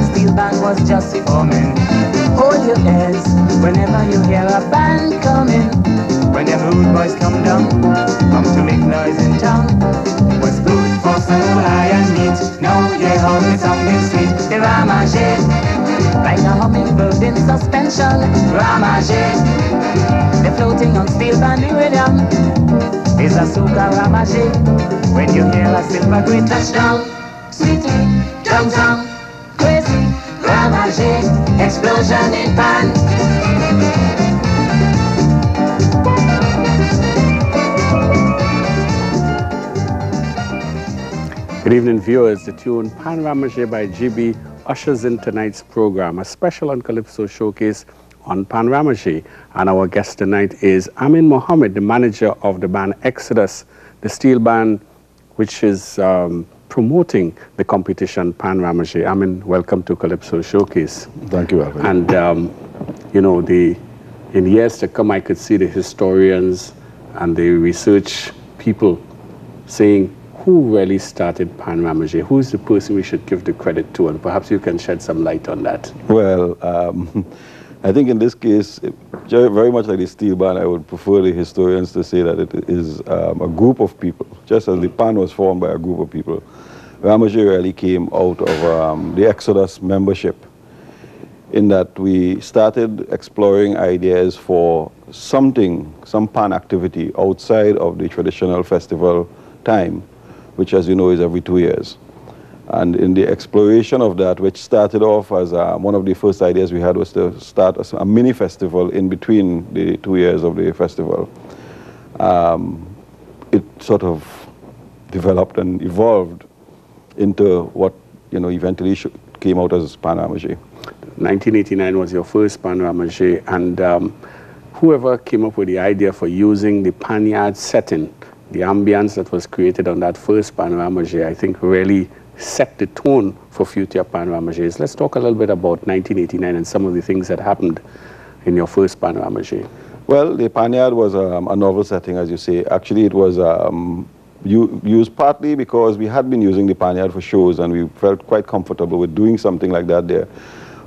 steel band was just forming. Hold your ears whenever you hear a band coming. When them rude boys come down, come to make noise in town. Was food for soul, iron meat. Now you hear me sounding sweet. The Ramajay, like a hummingbird in suspension. Ramajay, they're floating on steel band rhythm. It's a soca Ramajay. When you hear a silver green touchdown, sweetly, downtown, crazy Ramajay, explosion in pan. Good evening, viewers. The tune Pan Ramajay by GB ushers in tonight's program, a special on Calypso showcase on Pan Ramajay. And our guest tonight is Amin Mohammed, the manager of the band Exodus, the steel band which is promoting the competition Pan Ramajay. Amin, welcome to Calypso showcase. Thank you, Alvin. And you know, in years to come, I could see the historians and the research people saying, who really started Pan Ramajay? Who's the person we should give the credit to? And perhaps you can shed some light on that. Well, I think in this case, very much like the steel band, I would prefer the historians to say that it is a group of people. Just as the Pan was formed by a group of people, Ramajay really came out of the Exodus membership, in that we started exploring ideas for some Pan activity outside of the traditional festival time, which, as you know, is every 2 years. And in the exploration of that, which started off as one of the first ideas we had was to start a mini festival in between the 2 years of the festival. It sort of developed and evolved into what, you know, eventually came out as Pan Ramajay. 1989 was your first Pan Ramajay, and whoever came up with the idea for using the Panyard setting, the ambience that was created on that first Pan Ramajay, I think really set the tone for future Pan Ramajays. Let's talk a little bit about 1989 and some of the things that happened in your first Pan Ramajay. Well, the Panyard was a novel setting, as you say. Actually, it was used partly because we had been using the Panyard for shows and we felt quite comfortable with doing something like that there.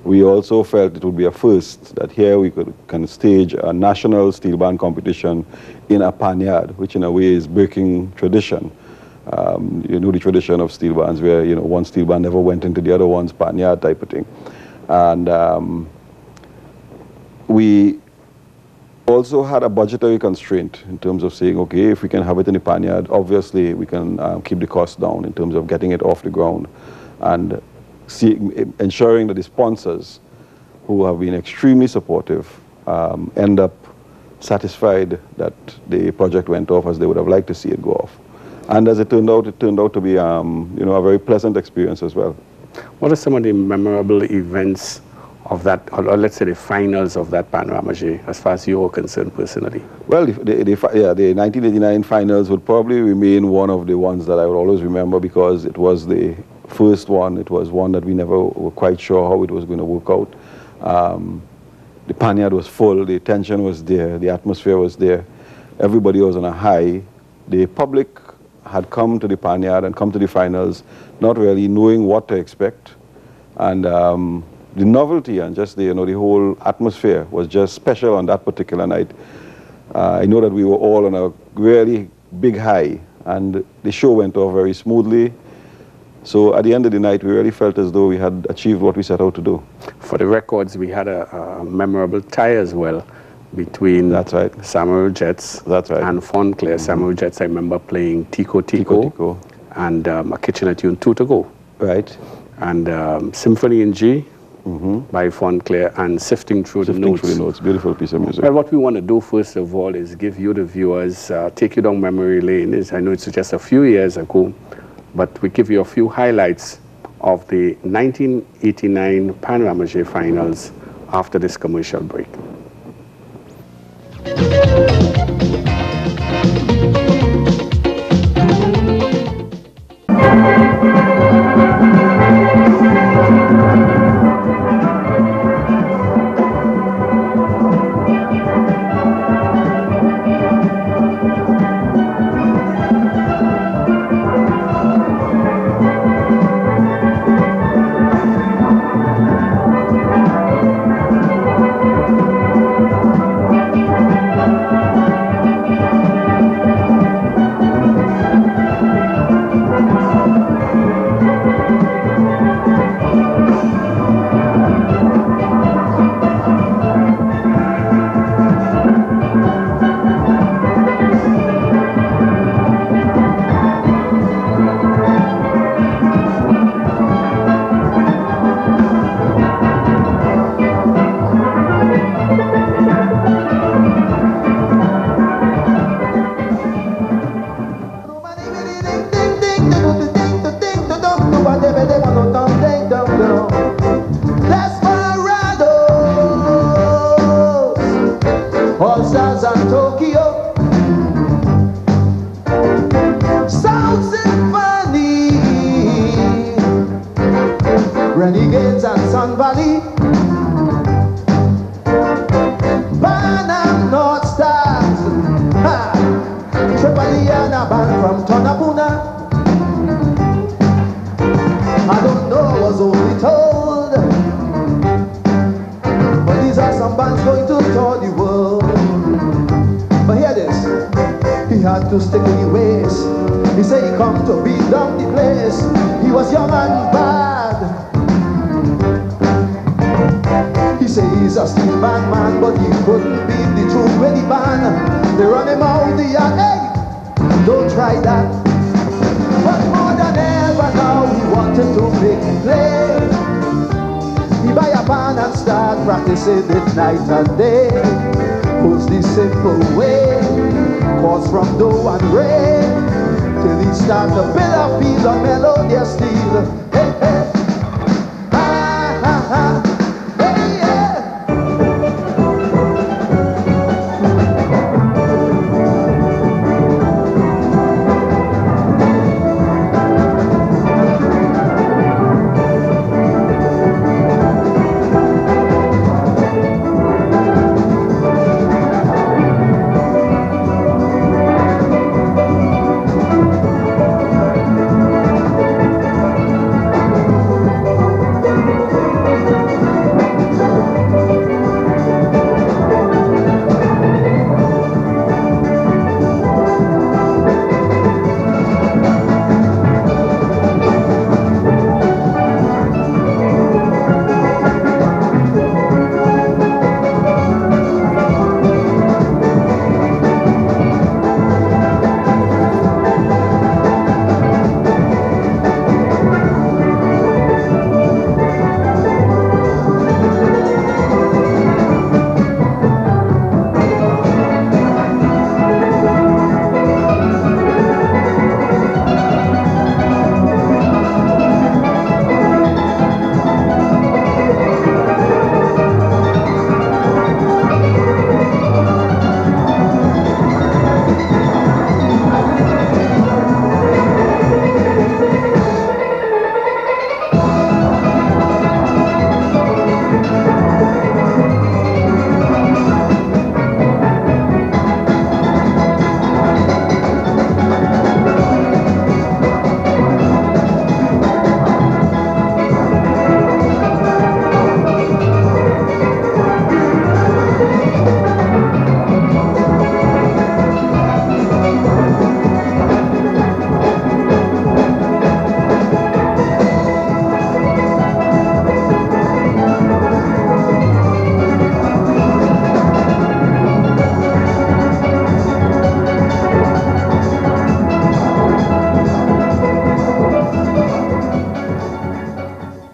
We also felt it would be a first, that here we can stage a national steel band competition in a Panyard, which in a way is breaking tradition. You know the tradition of steel bands where, you know, one steel band never went into the other one's Panyard type of thing. And we also had a budgetary constraint in terms of saying, okay, if we can have it in the Panyard, obviously we can keep the cost down in terms of getting it off the ground and ensuring that the sponsors, who have been extremely supportive, end up satisfied that the project went off as they would have liked to see it go off. And as it turned out to be, you know, a very pleasant experience as well. What are some of the memorable events of that, or let's say the finals of that Pan Ramajay, as far as you are concerned personally? Well, the 1989 finals would probably remain one of the ones that I would always remember, because it was the first one. It was one that we never were quite sure how it was going to work out. The Panyard was full, the tension was there, the atmosphere was there, everybody was on a high. The public had come to the Panyard and come to the finals not really knowing what to expect, and the novelty and just the, you know, the whole atmosphere was just special on that particular night. I know that we were all on a really big high, and the show went off very smoothly. So at the end of the night, we really felt as though we had achieved what we set out to do. For the records, we had a memorable tie as well between Samuel Jets and Fonclair. Samuel Jets, I remember playing Tico Tico, and a Kitchener tune, Two to Go. Right. And Symphony in G by Fonclair, and Sifting Through the Notes. Beautiful piece of music. Well, what we want to do first of all is give you, the viewers, take you down memory lane. I know it's just a few years ago, but we give you a few highlights of the 1989 Pan Ramajay finals after this commercial break. Everglades and Sun Valley, Pan North Stars, Tripaliana band from Tonabuna. I don't know, I was only told, but these are some bands going to tour the world. But hear this, he had to stick in the ways. He said he come to beat down the place. He was young and bad. He said he's a steel band man, but he couldn't beat the tune with the band. They run him out the yard. Hey, don't try that. But more than ever now, he wanted to make me play. He buy a band and start practicing it night and day. Puts the simple way, cause from dough and rain, till he start to build a piece of melodious steel. Hey, hey, ha, ha, ha, hey, yeah.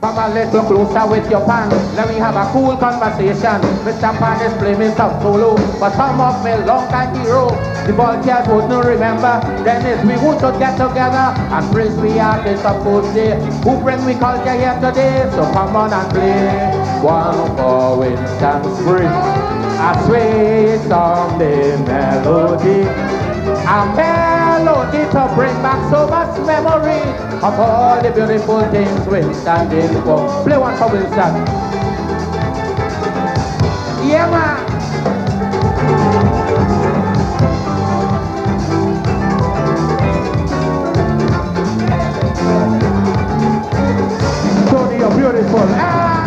Come a little closer with your pan. Let me have a cool conversation. Mr. Pan is playing some solo, but some of me long time hero. The volunteers wouldn't remember. Then it's we who should get together and praise we artists of good day who bring we culture here today. So come on and play one for instance free. A sweet sounding melody. A melody to bring back so much memory of all the beautiful things we're standing for. Play one for Wilson. Yeah, man. Tony, you're beautiful. Ah!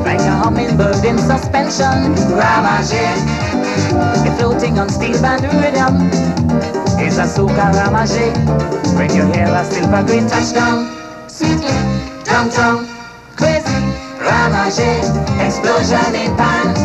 like a hummingbird in suspension. Ramajay, you're floating on steel band rhythm. It's a soca Ramajay. When you hear a silver green touchdown, sweetly, downtown, crazy Ramajay, explosion in pan.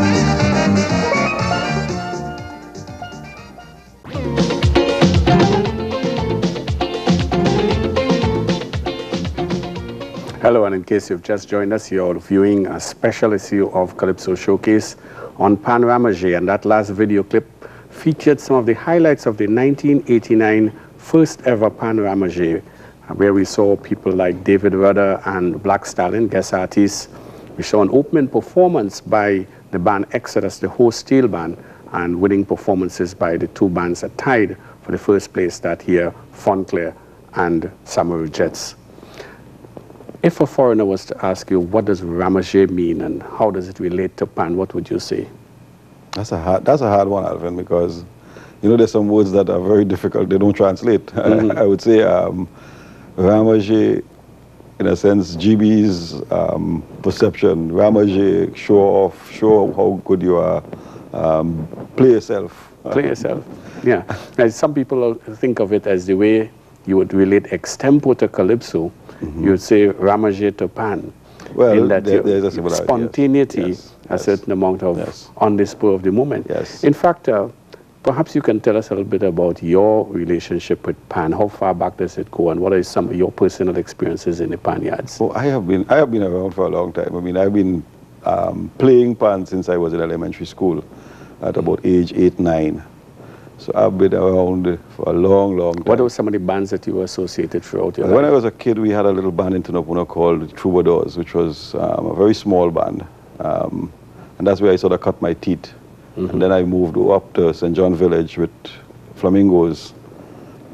Hello, and in case you've just joined us, you're viewing a special issue of Calypso Showcase on Pan Ramajay, and that last video clip featured some of the highlights of the 1989 first ever Pan Ramajay, where we saw people like David Rudder and Black Stallion, guest artists. We saw an opening performance by the band Exodus, the host steel band, and winning performances by the two bands that tied for the first place that year, Fontclair and Samurai Jets. If a foreigner was to ask you, what does Ramajay mean and how does it relate to Pan, what would you say? That's a hard one, Alvin, because you know there's some words that are very difficult. They don't translate. Mm-hmm. I would say Ramajay, in a sense, GB's perception. Ramajay, show how good you are. Play yourself. Play yourself. Yeah. Now, some people think of it as the way you would relate extempo to Calypso. Mm-hmm. You would say Ramajay to Pan. Well, in that there's a similarity. Spontaneity, yes. a certain amount of on the spur of the moment. Yes. In fact, perhaps you can tell us a little bit about your relationship with Pan. How far back does it go, and what are some of your personal experiences in the Pan yards? Oh, I have been around for a long time. I mean, I've been playing Pan since I was in elementary school, at about age 8, 9. So I've been around for a long, long time. What were some of the bands that you were associated throughout your life? When I was a kid, we had a little band in Tunapuna called Troubadours, which was a very small band. And that's where I sort of cut my teeth. Mm-hmm. And then I moved up to St. John Village with Flamingos.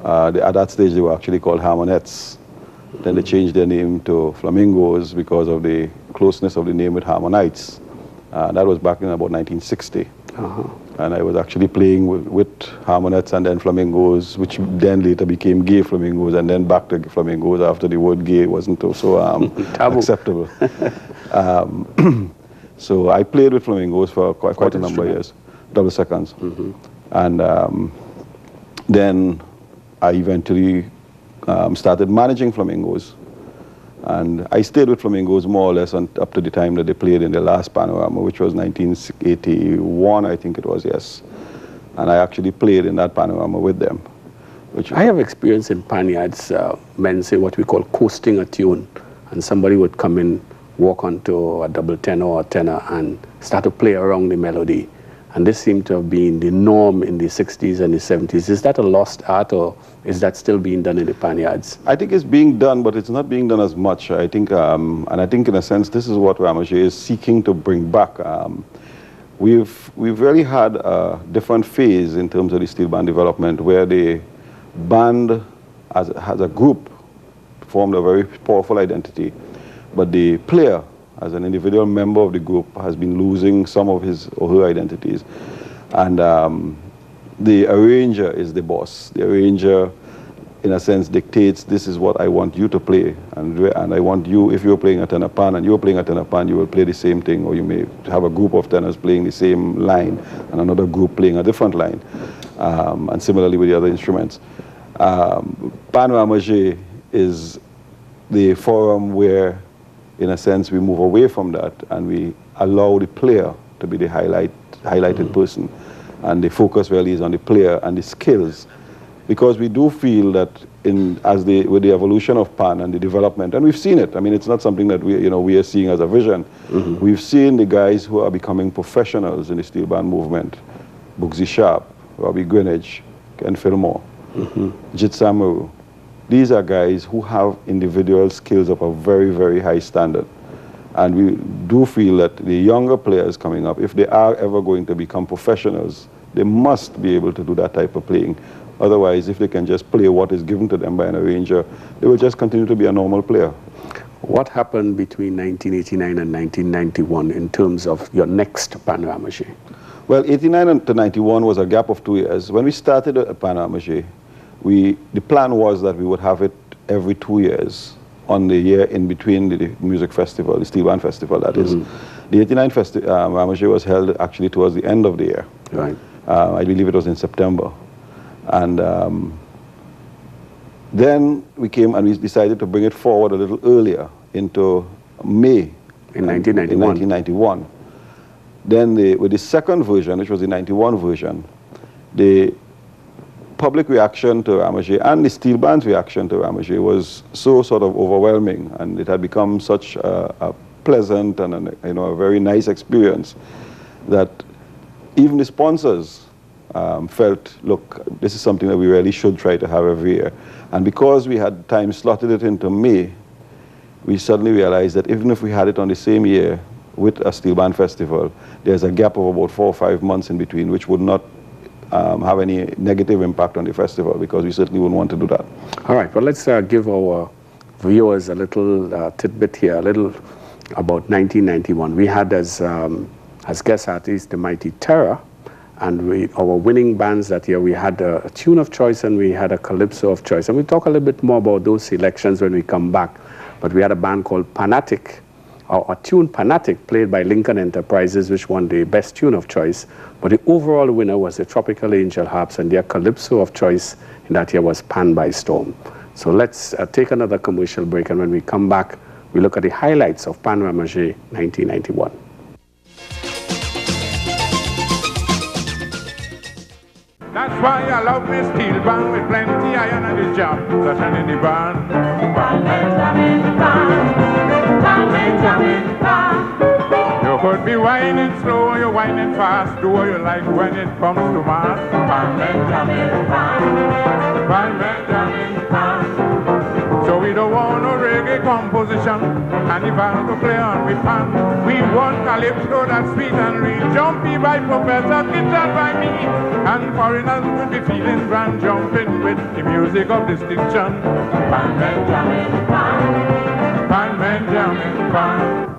At that stage, they were actually called Harmonettes. Mm-hmm. Then they changed their name to Flamingos because of the closeness of the name with Harmonites. That was back in about 1960. Uh-huh. And I was actually playing with Harmonettes and then Flamingos, which then later became Gay Flamingos, and then back to Flamingos after the word gay wasn't so acceptable. So I played with Flamingos for quite a number of years, double seconds. Mm-hmm. And then I eventually started managing Flamingos. And I stayed with Flamingos more or less up to the time that they played in the last Panorama, which was 1981, I think it was, yes. And I actually played in that Panorama with them. I have experience in Pan yards, men say what we call coasting a tune, and somebody would come in, walk onto a double tenor or tenor and start to play around the melody. And this seemed to have been the norm in the 60s and the 70s. Is that a lost art, or is that still being done in the Pan yards? I think it's being done, but it's not being done as much. I think, and I think in a sense, this is what Ramajay is seeking to bring back. We've really had a different phase in terms of the steel band development, where the band as a group formed a very powerful identity, but the player as an individual member of the group has been losing some of his or her identities. And the arranger is the boss. The arranger, in a sense, dictates, this is what I want you to play. And I want you, if you're playing a tenor pan and you're playing a tenor pan, you will play the same thing, or you may have a group of tenors playing the same line and another group playing a different line. And similarly with the other instruments. Pan Ramajay is the forum where, in a sense, we move away from that and we allow the player to be the highlighted person. And the focus really is on the player and the skills. Because we do feel that with the evolution of Pan and the development, and we've seen it. I mean, it's not something that we are seeing as a vision. Mm-hmm. We've seen the guys who are becoming professionals in the steel band movement. Bugsy Sharp, Robbie Greenwich, Ken Fillmore, Jit Samaru. These are guys who have individual skills of a very, very high standard. And we do feel that the younger players coming up, if they are ever going to become professionals, they must be able to do that type of playing. Otherwise, if they can just play what is given to them by an arranger, they will just continue to be a normal player. What happened between 1989 and 1991 in terms of your next Pan Ramajay? Well, 89 to 91 was a gap of 2 years. When we started at Pan Ramajay, the plan was that we would have it every 2 years on the year in between the music festival, the Steel Band Festival, that is. The 89 Ramajay was held actually towards the end of the year. Right. I believe it was in September. And then we came and we decided to bring it forward a little earlier into May. In 1991. In 1991. Then with the second version, which was the 91 version, the public reaction to Ramajay and the Steel Band's reaction to Ramajay was so sort of overwhelming, and it had become such a pleasant and a very nice experience that even the sponsors felt, look, this is something that we really should try to have every year. And because we had time slotted it into May, we suddenly realized that even if we had it on the same year with a Steel Band Festival, there's a gap of about 4 or 5 months in between, which would not have any negative impact on the festival, because we certainly wouldn't want to do that. All right, well, let's give our viewers a little tidbit here, a little about 1991. We had as guest artists the Mighty Terror, and our winning bands that year, we had a tune of choice and we had a Calypso of choice. And we'll talk a little bit more about those selections when we come back. But we had a band called Panatic, or a tune Panatic, played by Lincoln Enterprises, which won the best tune of choice. But the overall winner was the Tropical Angel Harps, and their Calypso of choice in that year was Pan by Storm. So let's take another commercial break, and when we come back, we look at the highlights of Pan Ramajay 1991. That's why I love me Steel Band with plenty iron and the jam session in the band. You could be whining slow or you're whining fast. Do what you like when it comes to mass. So we don't want no reggae composition, and if I have to play on we pan, we want Calypso that's sweet and real, jumpy by Professor, guitar by me, and foreigners will be feeling grand, jumping with the music of distinction. Pan men jamming, pan men jamming, pan.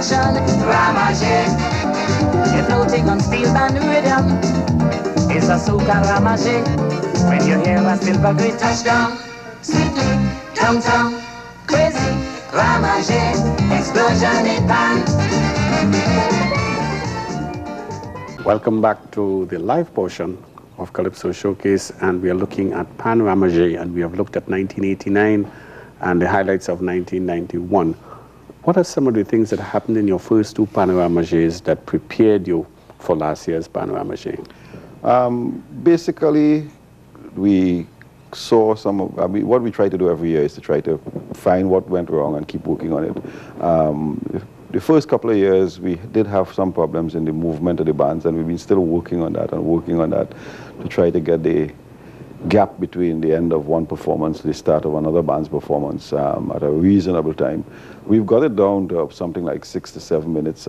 attention, Ramajay. You're floating on steel band rhythm. It's a soca Ramajay. When you hear a silver great touchdown, sweetly, tum-tum, crazy, Ramajay, explosion in pan. Welcome back to the live portion of Calypso Showcase, and we are looking at Pan Ramajay, and we have looked at 1989 and the highlights of 1991. What are some of the things that happened in your first two Pan Ramajays that prepared you for last year's Pan Ramajay? Basically, we saw some of, what we try to do every year is to try to find what went wrong and keep working on it. The first couple of years, we did have some problems in the movement of the bands, and we've been still working on that to try to get the gap between the end of one performance to the start of another band's performance at a reasonable time. We've got it down to something like 6 to 7 minutes,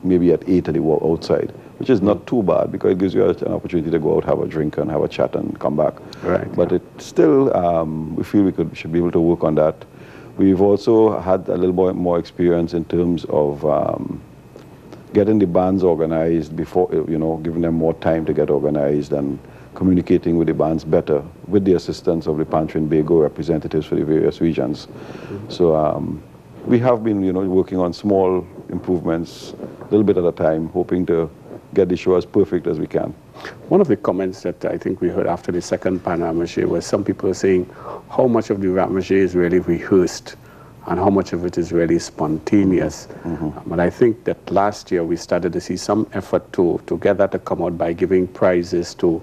maybe at 8 at the outside, which is not too bad because it gives you an opportunity to go out, have a drink and have a chat and come back. Right. But it still, we feel we should be able to work on that. We've also had a little bit more experience in terms of getting the bands organized before, giving them more time to get organized and communicating with the bands better with the assistance of the Pan Trinbago representatives for the various regions. So we have been, working on small improvements, a little bit at a time, hoping to get the show as perfect as we can. One of the comments that I think we heard after the second Pan Ramajay was some people were saying how much of the Ramajay is really rehearsed and how much of it is really spontaneous. But I think that last year we started to see some effort to get that to come out by giving prizes to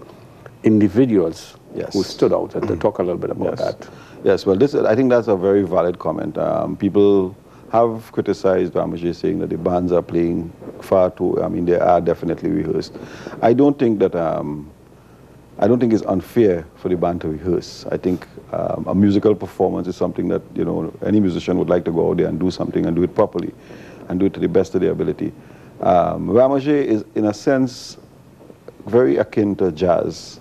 individuals who stood out, and to talk a little bit about that. Yes, well, I think that's a very valid comment. People have criticized Ramajay, saying that the bands are playing far too, they are definitely rehearsed. I don't think that, I don't think it's unfair for the band to rehearse. I think a musical performance is something that, any musician would like to go out there and do something and do it properly and do it to the best of their ability. Ramajay is, in a sense, very akin to jazz.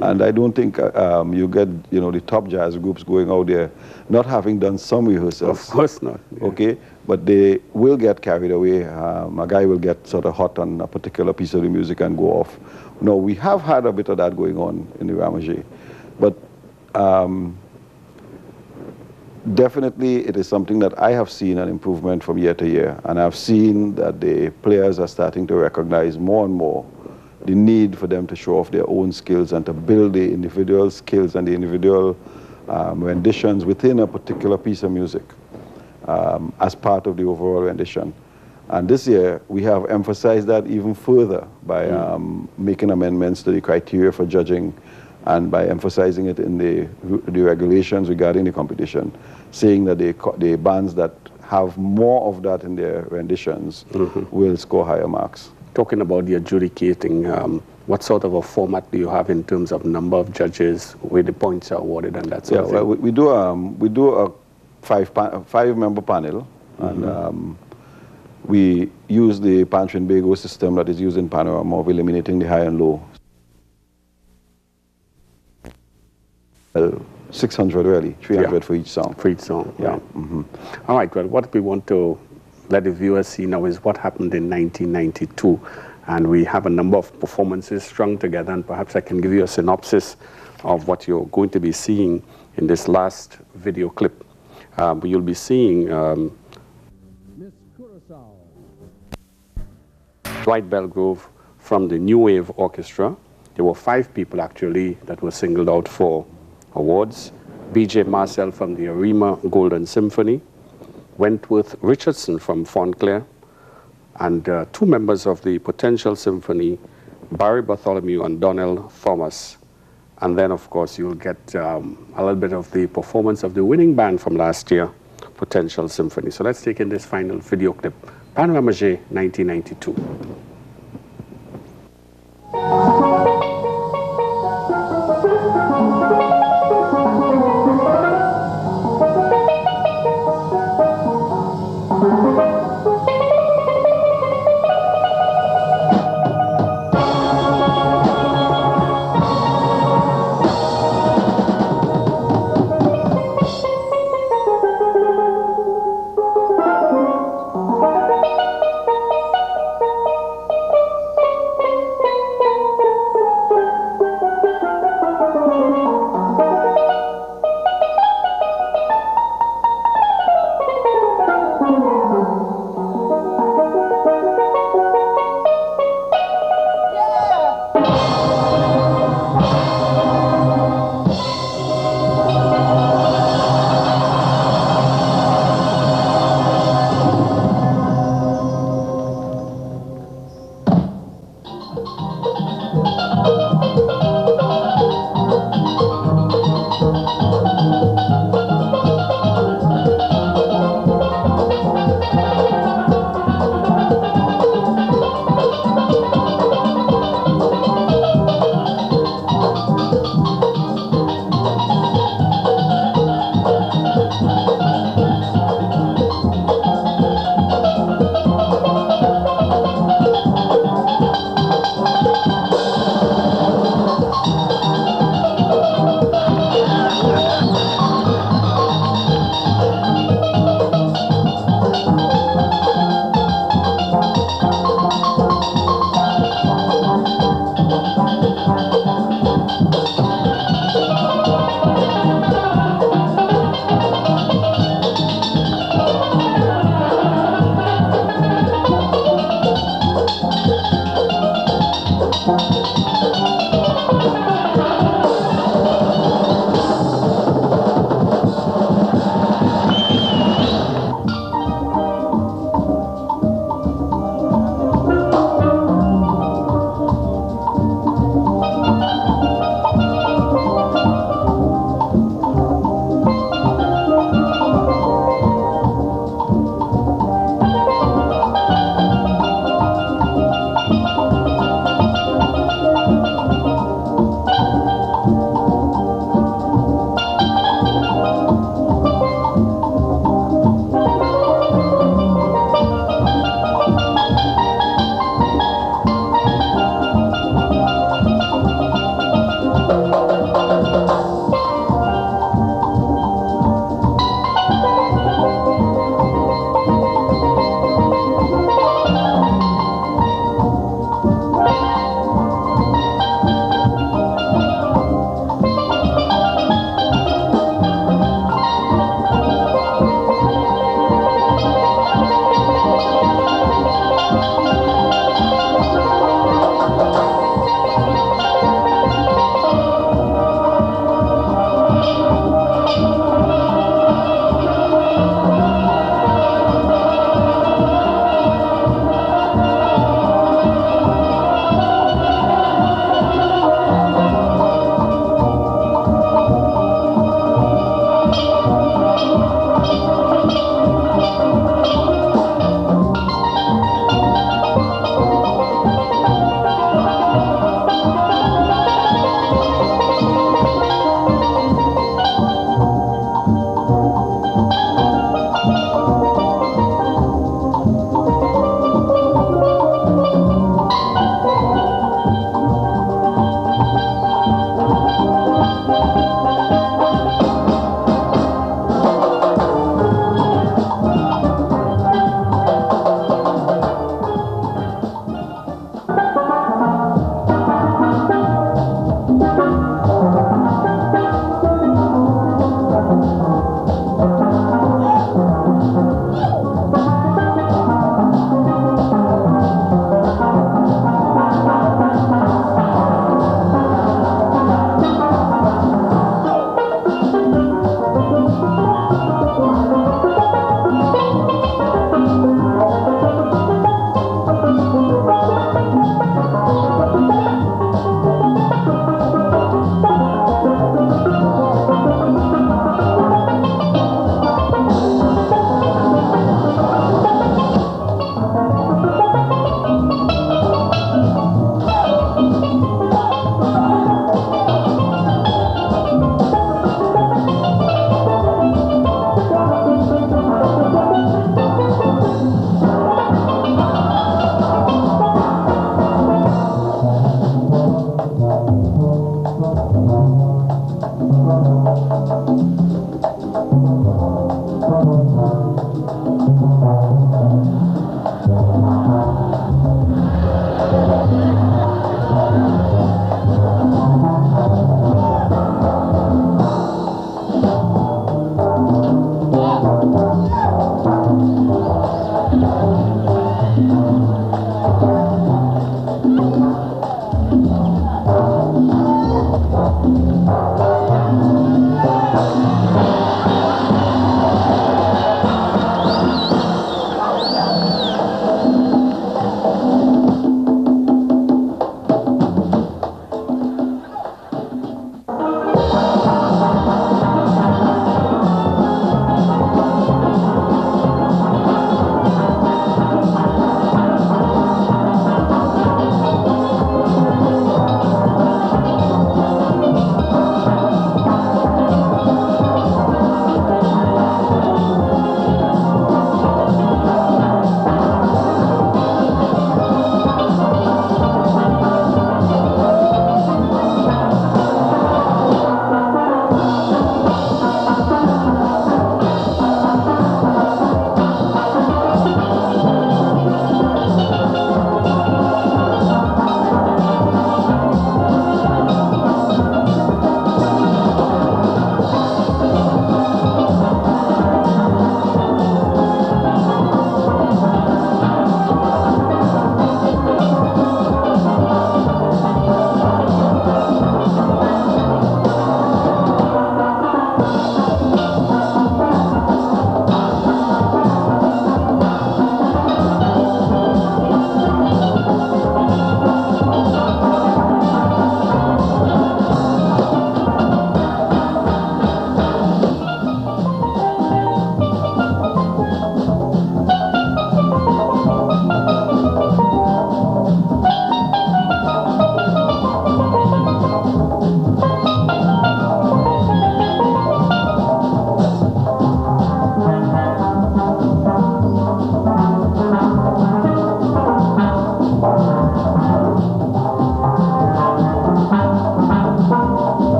And I don't think you get, the top jazz groups going out there not having done some rehearsals. Of course not. Yeah. Okay, but they will get carried away. A guy will get sort of hot on a particular piece of the music and go off. No, we have had a bit of that going on in the Ramajay, but definitely it is something that I have seen an improvement from year to year, and I've seen that the players are starting to recognize more and more the need for them to show off their own skills and to build the individual skills and the individual renditions within a particular piece of music as part of the overall rendition. And this year, we have emphasized that even further by making amendments to the criteria for judging and by emphasizing it in the regulations regarding the competition, saying that the bands that have more of that in their renditions will score higher marks. Talking about the adjudicating, what sort of a format do you have in terms of number of judges, where the points are awarded and that sort of thing? Well, we do a five-member panel, and we use the Pan Trinbago system that is used in Panorama of eliminating the high and low. 600 really, 300 for each song. For each song, yeah. All right, well, what we want to let the viewers see now is what happened in 1992. And we have a number of performances strung together, and perhaps I can give you a synopsis of what you're going to be seeing in this last video clip. You'll be seeing Dwight Belgrove from the New Wave Orchestra. There were 5 people actually that were singled out for awards. B.J. Marcel from the Arima Golden Symphony, Wentworth Richardson from Fontclair, and 2 members of the Potential Symphony, Barry Bartholomew and Donnell Thomas. And then, of course, you'll get a little bit of the performance of the winning band from last year, Potential Symphony. So let's take in this final video clip, Pan Ramajay, 1992.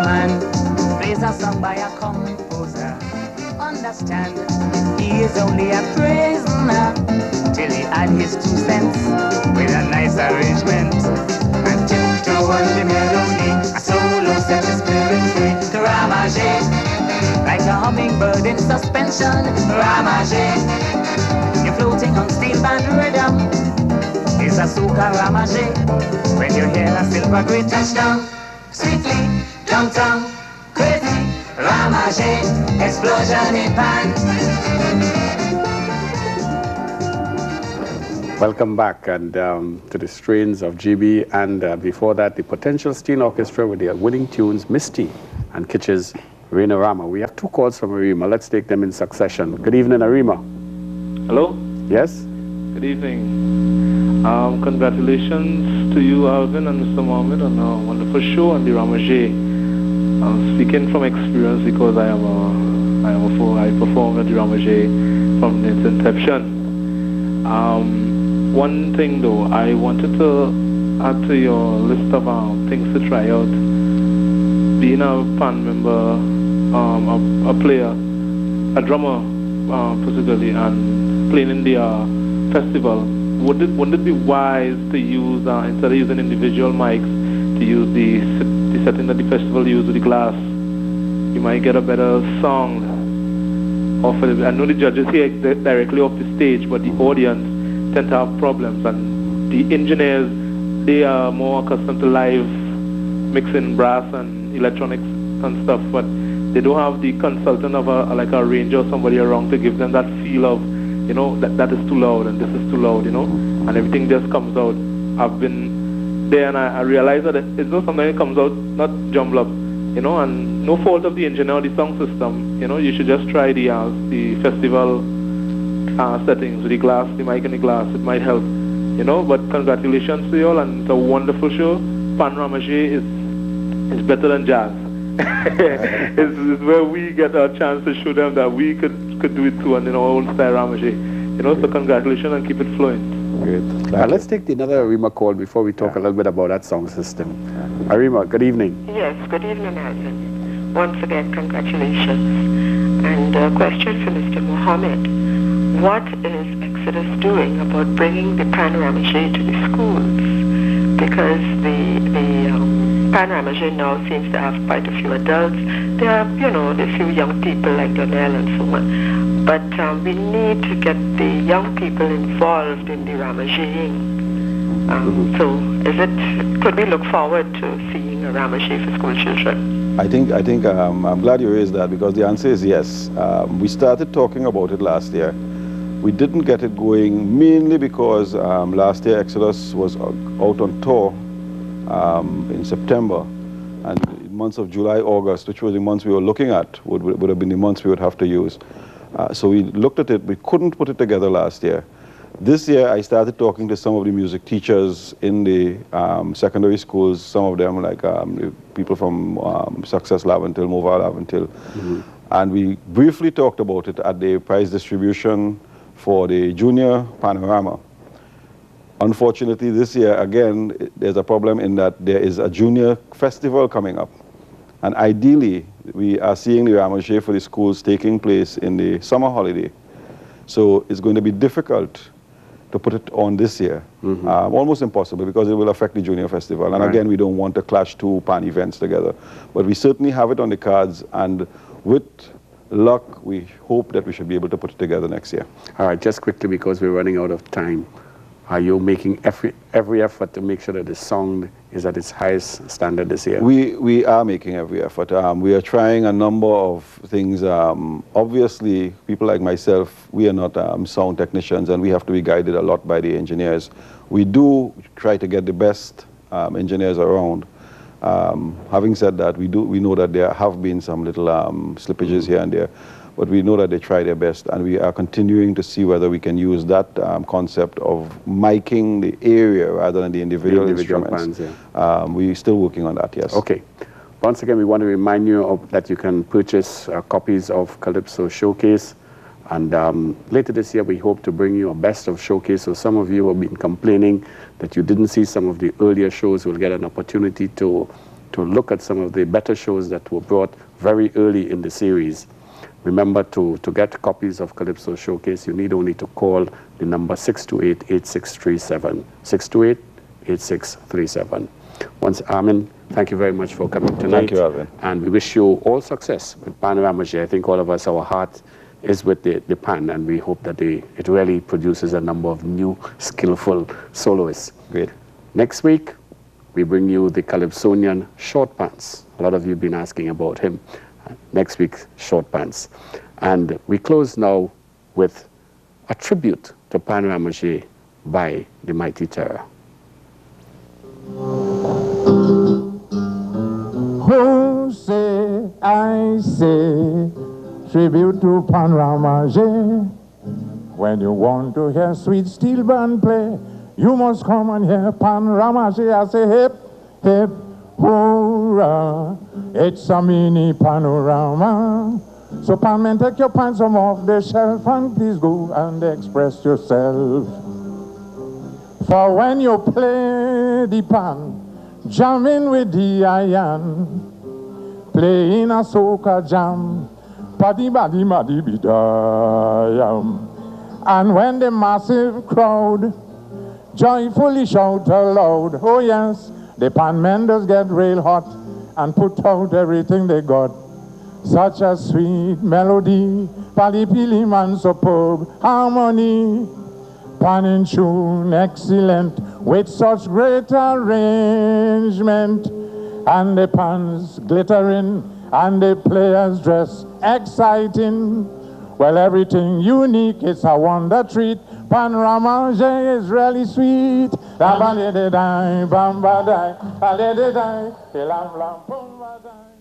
man plays a song by a composer. Understand, he is only a prisoner till he add his 2 cents with a nice arrangement and tiptoe on the melody. A solo set the spirit free to Ramajay, like a hummingbird in suspension. Ramajay, you're floating on steel band rhythm. It's a soca Ramajay when you hear a silver great touchdown. Sweetly, downtown, crazy Ramajay, explosion in pan. Welcome back and to the strains of GB, and before that the Potential Steel Orchestra with their winning tunes Misty and Kitch's Reina Rama. We have 2 calls from Arima. Let's take them in succession. Good evening, Arima. Hello? Yes? Good evening. Congratulations to you, Alvin and Mr. Mohammed, on a wonderful show on the Ramajay. I'm speaking from experience because I performed at the Ramajay from its inception. One thing though, I wanted to add to your list of things to try out. Being a band member, a player, a drummer particularly, and playing in the festival, wouldn't it be wise to use, instead of using individual mics, to use the setting that the festival used with the glass? You might get a better song off of it. I know the judges here directly off the stage, but the audience tend to have problems, and the engineers, they are more accustomed to live mixing brass and electronics and stuff, but they don't have the consultant of like a arranger or somebody around to give them that feel of, you know, that is too loud and this is too loud, you know, and everything just comes out. I've been there and I realized that it's not something that comes out not jumbled up, you know, and no fault of the engineer or the sound system, you know. You should just try the festival settings with the glass, the mic and the glass. It might help, you know. But congratulations to you all, and it's a wonderful show. Pan Ramajay is better than jazz. it's where we get a chance to show them that we could do it too, and in our own style Ramajay, you know. So congratulations and keep it flowing. Great. Let's take another Arima call before we talk a little bit about that sound system. Arima, good evening. Yes, good evening, Alvin. Once again, congratulations. And a question for Mr. Mohammed. What is Exodus doing about bringing the Pan Ramajay to the schools? Because the Pan Ramajay now seems to have quite a few adults. There are, you know, a few young people like Donnell and so on. But we need to get the young people involved in the Ramajaying. So could we look forward to seeing a Ramajay for school children? I think I'm glad you raised that, because the answer is yes. We started talking about it last year. We didn't get it going mainly because last year Exodus was out on tour in September, and in months of July, August, which were the months we were looking at, would have been the months we would have to use. So we looked at it. We couldn't put it together last year. This year, I started talking to some of the music teachers in the secondary schools, some of them like people from Success Laventil, Mova Laventil. And we briefly talked about it at the prize distribution for the junior panorama. Unfortunately, this year, again, there's a problem in that there is a junior festival coming up. And ideally, we are seeing the Ramajay for the schools taking place in the summer holiday. So it's going to be difficult to put it on this year. Almost impossible, because it will affect the junior festival. And again, we don't want to clash 2 pan events together. But we certainly have it on the cards, and with luck, we hope that we should be able to put it together next year. All right, just quickly, because we're running out of time. Are you making every effort to make sure that the sound is at its highest standard this year? We are making every effort. We are trying a number of things. Obviously, people like myself, we are not sound technicians, and we have to be guided a lot by the engineers. We do try to get the best engineers around. Having said that, we know that there have been some little slippages here and there, but we know that they try their best, and we are continuing to see whether we can use that concept of miking the area rather than the individual instruments. Bands, we're still working on that, yes. Okay. Once again, we want to remind you that you can purchase copies of Calypso Showcase, and later this year we hope to bring you a best of showcase. So some of you have been complaining that you didn't see some of the earlier shows. Will get an opportunity to look at some of the better shows that were brought very early in the series. Remember, to get copies of Calypso Showcase, you need only to call the number 628-8637. 628-8637. Once, Armin, thank you very much for coming tonight. Thank you, Alvin. And we wish you all success with Pan Ramajay. I think all of us, our heart is with the pan, and we hope that it really produces a number of new, skillful soloists. Great. Next week, we bring you the Calypsonian Short Pants. A lot of you have been asking about him. Next week, Short Pants. And we close now with a tribute to Pan Ramajay by the Mighty Terror. Who say, I say, tribute to Pan Ramajay. When you want to hear sweet steel band play, you must come and hear Pan Ramajay. I say hip, hip, hurrah. It's a mini panorama. So Pan man, take your pants from off the shelf and please go and express yourself. For when you play the pan, jamming with the iron, playing a soca jam, paddy baddy maddy bidayam. And when the massive crowd joyfully shout aloud, oh yes, the pan menders get real hot and put out everything they got. Such a sweet melody, pali pili man superb harmony, pan in tune excellent with such great arrangement, and the pans glittering and the players dress exciting. Well, everything unique, it's a wonder treat. Pan Ramajay is really sweet. Da ba de dai, bam ba dai, ba de dai, lam lam pum ba dai.